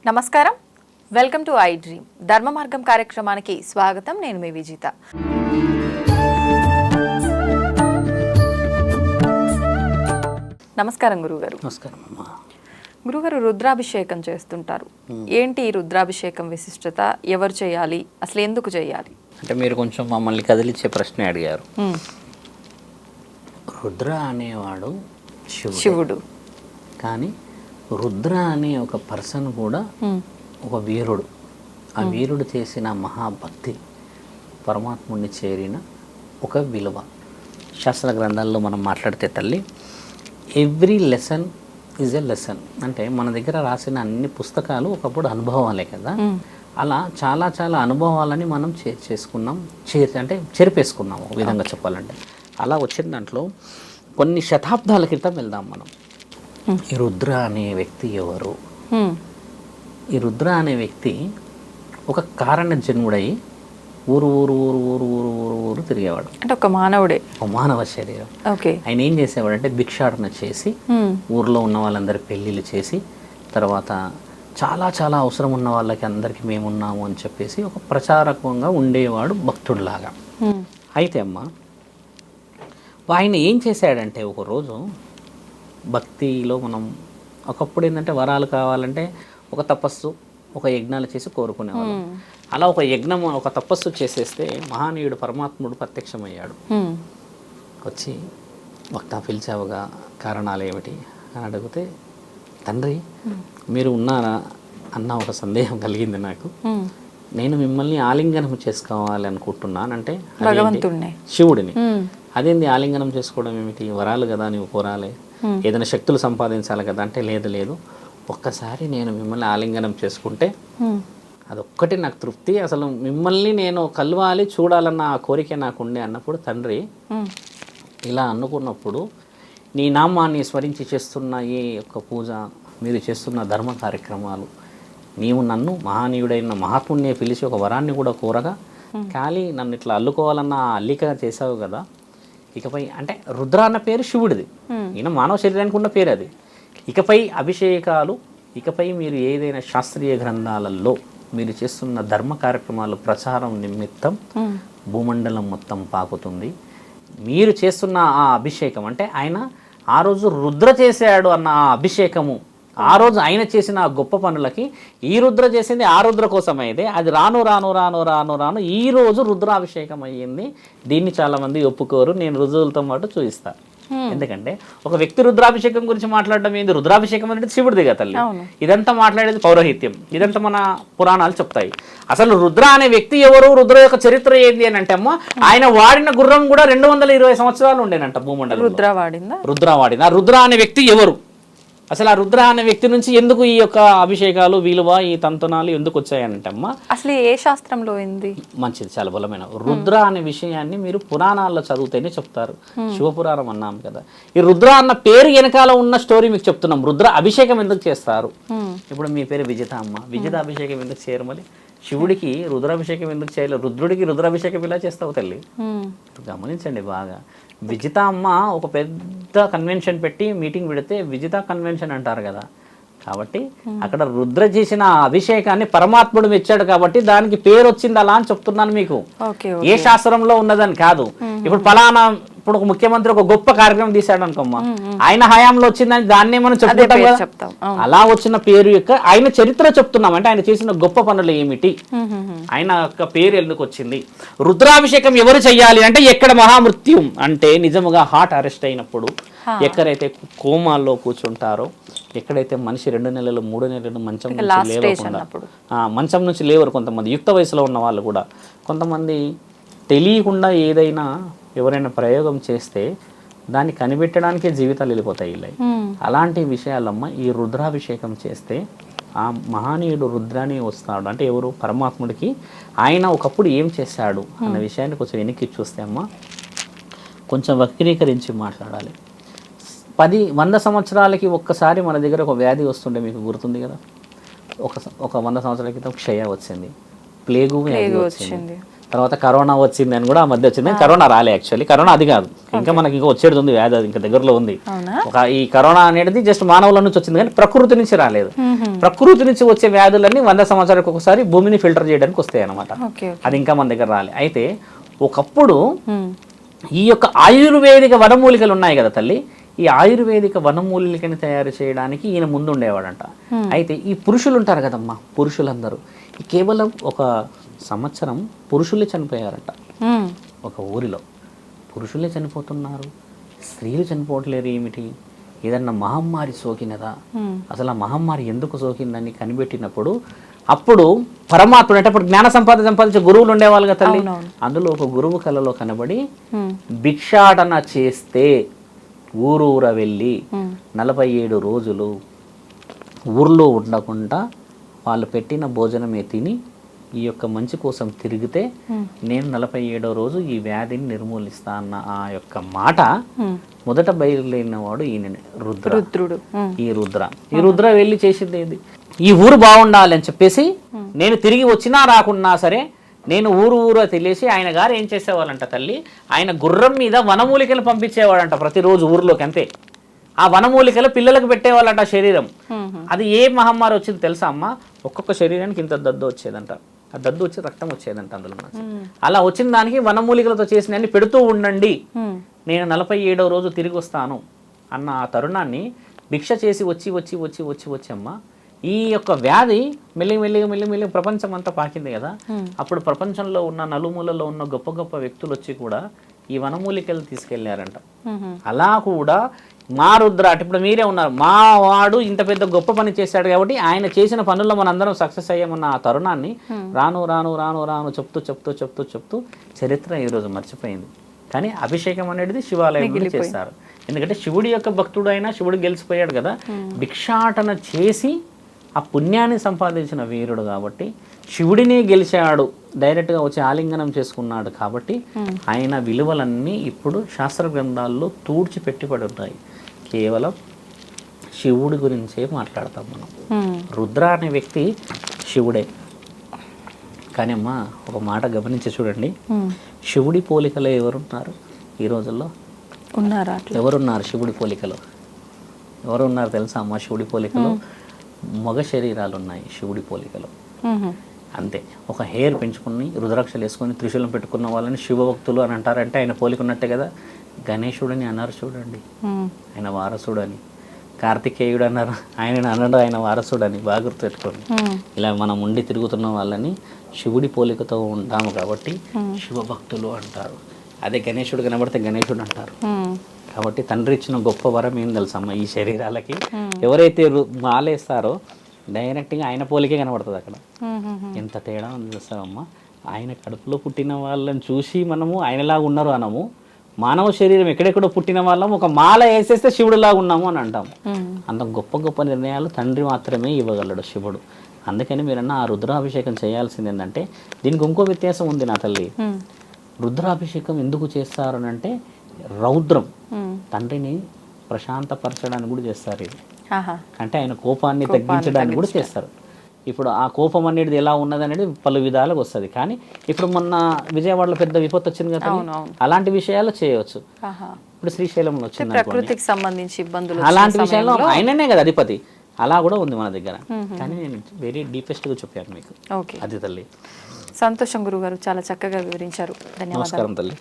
నమస్కారం, welcome to I dream ధర్మ మార్గం కార్యక్రమానికి స్వాగతం. నేను మీ విజిత. నమస్కారం గురుగారు. నమస్కారం అమ్మా. గురుగారు, రుద్రాభిషేకం చేస్తుంటారు. ఏంటి ఈ రుద్రాభిషేకం విశిష్టత? ఎవరు చేయాలి? అసలు ఎందుకు చేయాలి? అంటే మీరు కొంచెం మమ్మల్ని కదిలిచ్చే ప్రశ్న అడిగారు. రుద్ర అనేవాడు శివుడు, కానీ రుద్ర అనే ఒక పర్సన్ కూడా ఒక వీరుడు. ఆ వీరుడు చేసిన మహాభక్తి పరమాత్ముడిని చేరిన ఒక విలువ. శాస్త్ర గ్రంథాల్లో మనం మాట్లాడితే తల్లి, every lesson is a lesson. అంటే మన దగ్గర రాసిన అన్ని పుస్తకాలు ఒకప్పుడు అనుభవాలే కదా. అలా చాలా చాలా అనుభవాలని మనం చేసుకున్నాం, అంటే చెరిపేసుకున్నాం ఒక విధంగా చెప్పాలంటే. అలా వచ్చిన దాంట్లో కొన్ని శతాబ్దాల క్రితం వెళ్దాం మనం. ఈ రుద్ర అనే వ్యక్తి ఎవరు? ఈ రుద్ర అనే వ్యక్తి ఒక కారణ జన్ముడై ఊరు ఊరు ఊరు ఊరు ఊరు ఊరు ఊరు తిరిగేవాడు. అంటే ఒక మానవుడే, ఒక మానవ శరీరం. ఆయన ఏం చేసేవాడు అంటే భిక్షాటన చేసి ఊర్లో ఉన్న వాళ్ళందరి పెళ్ళిళ్ళు చేసి, తర్వాత చాలా చాలా అవసరం ఉన్న వాళ్ళకి అందరికీ మేమున్నాము అని చెప్పేసి ఒక ప్రచారకంగా ఉండేవాడు, భక్తుడిలాగా. అయితే అమ్మ, ఆయన ఏం చేశాడంటే ఒకరోజు భక్తిలో మనం ఒకప్పుడు ఏంటంటే వరాలు కావాలంటే ఒక తపస్సు, ఒక యజ్ఞాలు చేసి కోరుకునేవాళ్ళం. అలా ఒక యజ్ఞం, ఒక తపస్సు చేసేస్తే మహానీయుడు పరమాత్ముడు ప్రత్యక్షమయ్యాడు. వచ్చి భక్త పిలిచావుగా, కారణాలు ఏమిటి అని అడిగితే, తండ్రి మీరు ఉన్నారా అన్న ఒక సందేహం కలిగింది నాకు. నేను మిమ్మల్ని ఆలింగనం చేసుకోవాలి అనుకుంటున్నాను. అంటే శివుడిని. అదేంది ఆలింగనం చేసుకోవడం ఏమిటి? వరాలు కదా, నీవు కోరాలి, ఏదైనా శక్తులు సంపాదించాలి కదా. అంటే లేదు, ఒక్కసారి నేను మిమ్మల్ని ఆలింగనం చేసుకుంటే అదొక్కటి నాకు తృప్తి, అసలు మిమ్మల్ని నేను కలవాలి, చూడాలన్న ఆ కోరిక నాకు ఉండే అన్నప్పుడు, తండ్రి ఇలా అనుకున్నప్పుడు నీ నామాన్ని స్మరించి చేస్తున్న ఈ యొక్క పూజ, మీరు చేస్తున్న ధర్మ కార్యక్రమాలు, నీవు నన్ను మహానీయుడైన మహాత్ముడిని పిలిచి ఒక వరాన్ని కూడా కోరగా ఖాళీ నన్ను ఇట్లా అల్లుకోవాలన్న అల్లిక చేసావు కదా. ఇకపై అంటే రుద్ర అన్న పేరు శివుడిది, ఈయన మానవ శరీరానికి ఉన్న పేరు అది. ఇకపై అభిషేకాలు, ఇకపై మీరు ఏదైనా శాస్త్రీయ గ్రంథాలలో మీరు చేస్తున్న ధర్మ కార్యక్రమాలు ప్రచారం నిమిత్తం భూమండలం మొత్తం పాకుతుంది. మీరు చేస్తున్న ఆ అభిషేకం అంటే ఆయన ఆ రోజు రుద్ర చేశాడు అన్న ఆ అభిషేకము, ఆ రోజు ఆయన చేసిన గొప్ప పనులకి ఈ రుద్ర చేసింది ఆ రుద్ర కోసం అయితే అది రాను రాను రాను రాను రాను ఈ రోజు రుద్రాభిషేకం అయ్యింది. దీన్ని చాలా మంది ఒప్పుకోరు, నేను రుజువులతో పాటు చూపిస్తాను. ఎందుకంటే ఒక వ్యక్తి రుద్రాభిషేకం గురించి మాట్లాడడం ఏంది? రుద్రాభిషేకం అనేది శివుడిదిగా తల్లి. ఇదంతా మాట్లాడేది పౌరోహిత్యం, ఇదంతా మన పురాణాలు చెప్తాయి. అసలు రుద్ర అనే వ్యక్తి ఎవరు, రుద్ర యొక్క చరిత్ర ఏంది అని అంటే అమ్మ, ఆయన వాడిన గుర్రం కూడా 220 సంవత్సరాలు ఉండేనంట భూమండలం. రుద్ర వాడిన రుద్ర అనే వ్యక్తి ఎవరు? అసలు ఆ రుద్ర అనే వ్యక్తి నుంచి ఎందుకు ఈ యొక్క అభిషేకాలు, విలువ, ఈ తంతనాలు ఎందుకు వచ్చాయంటే అమ్మ, అసలు ఏ శాస్త్రంలో ఏంది? మంచిది, చాలా బలమైన రుద్ర అనే విషయాన్ని మీరు పురాణాల్లో చదివితేనే చెప్తారు. శివపురాణం అన్నాం కదా. ఈ రుద్ర అన్న పేరు వెనకాల ఉన్న స్టోరీ మీకు చెప్తున్నాం. రుద్ర అభిషేకం ఎందుకు చేస్తారు? ఇప్పుడు మీ పేరు విజిత అమ్మ, విజిత అభిషేకం ఎందుకు చేయరు? మళ్ళీ శివుడికి రుద్రాభిషేకం ఎందుకు చేయలేదు? రుద్రుడికి రుద్రాభిషేకం ఇలా చేస్తావు తల్లి. గమనించండి బాగా. విజిత అమ్మ ఒక పెద్ద కన్వెన్షన్ పెట్టి మీటింగ్ పెడితే విజిత కన్వెన్షన్ అంటారు కదా. కాబట్టి అక్కడ రుద్ర చేసిన అభిషేకాన్ని పరమాత్ముడు మెచ్చాడు కాబట్టి దానికి పేరు వచ్చింది అలా అని చెప్తున్నాను మీకు. ఏ శాస్త్రంలో ఉన్నదని కాదు. ఇప్పుడు ఫలానా, ఇప్పుడు ఒక ముఖ్యమంత్రి ఒక గొప్ప కార్యక్రమం తీశాడు అనుకోమ్మా, ఆయన హయాంలో వచ్చిందని దాన్నే మనం చెప్తాం. అలా వచ్చిన పేరు యొక్క ఆయన చరిత్ర చెప్తున్నాం. అంటే ఆయన చేసిన గొప్ప పనులు ఏమిటి, ఆయన యొక్క పేరు ఎందుకు వచ్చింది. రుద్రాభిషేకం ఎవరు చెయ్యాలి అంటే, ఎక్కడ మహామృత్యం అంటే నిజముగా హార్ట్ అరెస్ట్ అయినప్పుడు, ఎక్కడైతే కోమాల్లో కూర్చుంటారో, ఎక్కడైతే మనిషి 2 నెలలు 3 నెలలు మంచం నుంచి లేవకుండా, మంచం నుంచి లేవరు. కొంతమంది యుక్త వయసులో ఉన్న వాళ్ళు కూడా, కొంతమంది తెలియకుండా ఏదైనా ఎవరైనా ప్రయోగం చేస్తే దాన్ని కనిపెట్టడానికే జీవితాలు వెళ్ళిపోతాయి. అలాంటి విషయాలమ్మ ఈ రుద్రాభిషేకం చేస్తే ఆ మహానీయుడు రుద్రాని వస్తాడు. అంటే ఎవరు? పరమాత్ముడికి. ఆయన ఒకప్పుడు ఏం చేశాడు అన్న విషయాన్ని కొంచెం వెనక్కి చూస్తే అమ్మ, కొంచెం వక్రీకరించి మాట్లాడాలి. 100 సంవత్సరాలకి ఒక్కసారి మన దగ్గర ఒక వ్యాధి వస్తుండే, మీకు గుర్తుంది కదా. ఒక 100 సంవత్సరాల క్రితం క్షయ వచ్చింది, ప్లేగు వ్యాధి వచ్చింది. తర్వాత కరోనా వచ్చింది అని కూడా ఆ మధ్య వచ్చింది. కరోనా రాలే యాక్చువల్లీ, కరోనా అది కాదు, ఇంకా మనకి ఇంకా వచ్చేది ఉంది వ్యాధి, అది ఇంకా దగ్గరలో ఉంది. ఈ కరోనా అనేది జస్ట్ మానవుల నుంచి వచ్చింది కానీ ప్రకృతి నుంచి రాలేదు. ప్రకృతి నుంచి వచ్చే వ్యాధులన్నీ 100 సంవత్సరాలకు ఒకసారి భూమిని ఫిల్టర్ చేయడానికి వస్తాయి అన్నమాట. అది ఇంకా మన దగ్గర రాలే. అయితే ఒకప్పుడు ఈ యొక్క ఆయుర్వేదిక వనమూలికలు ఉన్నాయి కదా తల్లి, ఈ ఆయుర్వేదిక వనమూలికని తయారు చేయడానికి ఈయన ముందు ఉండేవాడంట. అయితే ఈ పురుషులు ఉంటారు కదమ్మా, పురుషులందరూ కేవలం ఒక సంవత్సరం పురుషులే చనిపోయారట. ఒక ఊరిలో పురుషులే చనిపోతున్నారు, స్త్రీలు చనిపోవట్లేరు. ఏమిటి, ఏదన్నా మహమ్మారి సోకినదా, అసలు ఆ మహమ్మారి ఎందుకు సోకిందని కనిపెట్టినప్పుడు అప్పుడు పరమాత్ముడు అంటే అప్పుడు జ్ఞాన సంపాదించే గురువులు ఉండేవాళ్ళు కదా తల్లి, అందులో ఒక గురువు కళలో కనబడి భిక్షాటన చేస్తే ఊరూర వెళ్ళి 47 రోజులు ఊర్లో ఉండకుండా వాళ్ళు పెట్టిన భోజనమే తిని ఈ యొక్క మంచి కోసం తిరిగితే నేను 47వ రోజు ఈ వ్యాధిని నిర్మూలిస్తా అన్న ఆ యొక్క మాట మొదట బయలుదేరిన వాడు ఈయన రుద్రుడు. ఈ రుద్ర వెళ్ళి చేసింది ఏంది, ఈ ఊరు బాగుండాలి అని చెప్పేసి నేను తిరిగి వచ్చినా రాకున్నా సరే నేను ఊరు తెలిసి ఆయన గారు ఏం చేసేవాళ్ళంట తల్లి, ఆయన గుర్రం మీద వనమూలికలు పంపించేవాడంట ప్రతిరోజు ఊర్లోకి. అంతే, ఆ వనమూలికలు పిల్లలకు పెట్టేవాళ్ళంట శరీరం. అది ఏ మహమ్మారి వచ్చింది తెలుసా అమ్మ, ఒక్కొక్క శరీరానికి ఇంత దద్దు వచ్చేదంట, ఆ దద్దు వచ్చి రక్తం వచ్చేదంట అందులో. అలా వచ్చిన దానికి వనమూలికలతో చేసిన అన్ని పెడుతూ ఉండండి, నేను 47వ రోజు తిరిగి వస్తాను అన్న ఆ తరుణాన్ని భిక్ష చేసి వచ్చి అమ్మ ఈ యొక్క వ్యాధి మెల్లిగా ప్రపంచం అంతా పాకింది కదా. అప్పుడు ప్రపంచంలో ఉన్న నలుమూలలో ఉన్న గొప్ప గొప్ప వ్యక్తులు వచ్చి కూడా ఈ వనమూలికలు తీసుకెళ్లారంట. అలా కూడా మా రుద్ర అంటే ఇప్పుడు మీరే ఉన్నారు, మా వాడు ఇంత పెద్ద గొప్ప పని చేశాడు కాబట్టి ఆయన చేసిన పనుల్లో మనందరం సక్సెస్ అయ్యామన్న ఆ తరుణాన్ని రాను చెప్తూ చరిత్ర ఈరోజు మర్చిపోయింది. కానీ అభిషేకం అనేది శివాలయంలో చేస్తారు. ఎందుకంటే శివుడి యొక్క భక్తుడు అయినా శివుడు గెలిచిపోయాడు కదా, భిక్షాటన చేసి ఆ పుణ్యాన్ని సంపాదించిన వీరుడు కాబట్టి శివుడినే గెలిచాడు, డైరెక్ట్గా వచ్చి ఆలింగనం చేసుకున్నాడు కాబట్టి ఆయన విలువలన్నీ ఇప్పుడు శాస్త్ర గ్రంథాల్లో తూడ్చిపెట్టిపడి ఉన్నాయి. కేవలం శివుడి గురించే మాట్లాడతాం మనం. రుద్ర అనే వ్యక్తి శివుడే. కానీ అమ్మా ఒక మాట గమనించి చూడండి, శివుడి పోలికలో ఎవరున్నారు ఈ రోజుల్లో? ఎవరున్నారు శివుడి పోలికలో? ఎవరున్నారు తెలుసా అమ్మా? శివుడి పోలికలో మగ శరీరాలు ఉన్నాయి శివుడి పోలికలో. అంతే, ఒక హెయిర్ పెంచుకుని రుద్రాక్షలు వేసుకొని త్రిశూలం పెట్టుకున్న వాళ్ళని శివభక్తులు అని అంటారంటే ఆయన పోలిక ఉన్నట్టే కదా. గణేశుడిని అన్నారు చూడండి, ఆయన వారసుడు అని. కార్తికేయుడు అన్నారు, ఆయన అన్నాడు ఆయన వారసుడు అని. బాగా గుర్తుపెట్టుకోండి. ఇలా మనం ఉండి తిరుగుతున్న వాళ్ళని శివుడి పోలికతో ఉంటాము కాబట్టి శివభక్తులు అంటారు. అదే గణేశుడు కనబడితే గణేశుడు అంటారు. కాబట్టి తండ్రి ఇచ్చిన గొప్ప వరం ఏం తెలుసమ్మా, ఈ శరీరాలకి ఎవరైతే మాలేస్తారో డైరెక్ట్గా ఆయన పోలికే కనబడుతుంది అక్కడ. ఎంత తేడా ఉంది చూస్తామమ్మా. ఆయన కడుపులో పుట్టిన వాళ్ళని చూసి మనము ఆయనలాగా ఉన్నారు అనము, మానవ శరీరం ఎక్కడెక్కడో పుట్టిన వాళ్ళం ఒక మాల వేసేస్తే శివుడిలాగా ఉన్నాము అని అంటాము. అంత గొప్ప గొప్ప నిర్ణయాలు తండ్రి మాత్రమే ఇవ్వగలడు శివుడు. అందుకని మీరన్నా ఆ రుద్రాభిషేకం చేయాల్సింది ఏంటంటే, దీనికి ఇంకో వ్యత్యాసం ఉంది నా తల్లి. రుద్రాభిషేకం ఎందుకు చేస్తారు అని అంటే, రౌద్రం తండ్రిని ప్రశాంతపరచడానికి కూడా చేస్తారు. ఇది అంటే ఆయన కోపాన్ని తగ్గించడానికి కూడా చేస్తారు. ఇప్పుడు ఆ కోపం అనేది ఎలా ఉన్నది అనేది పలు విధాలుగా వస్తుంది. కానీ ఇప్పుడు మొన్న విజయవాడలో పెద్ద విపత్తు వచ్చింది కదా, అలాంటి విషయాలు చేయవచ్చు. ఇప్పుడు శ్రీశైలంలో వచ్చింది, ప్రకృతికి సంబంధించి ఇబ్బందులు, అలాంటి విషయాల్లో ఆయననే కదా అధిపతి. అలా కూడా ఉంది మన దగ్గర. కానీ నేను వెరీ డీపెస్ట్గా చెప్పాను మీకు. అది తల్లి. సంతోషం గురుగారు, చాలా చక్కగా వివరించారు. ధన్యవాదాలు. నమస్కారం తల్లి.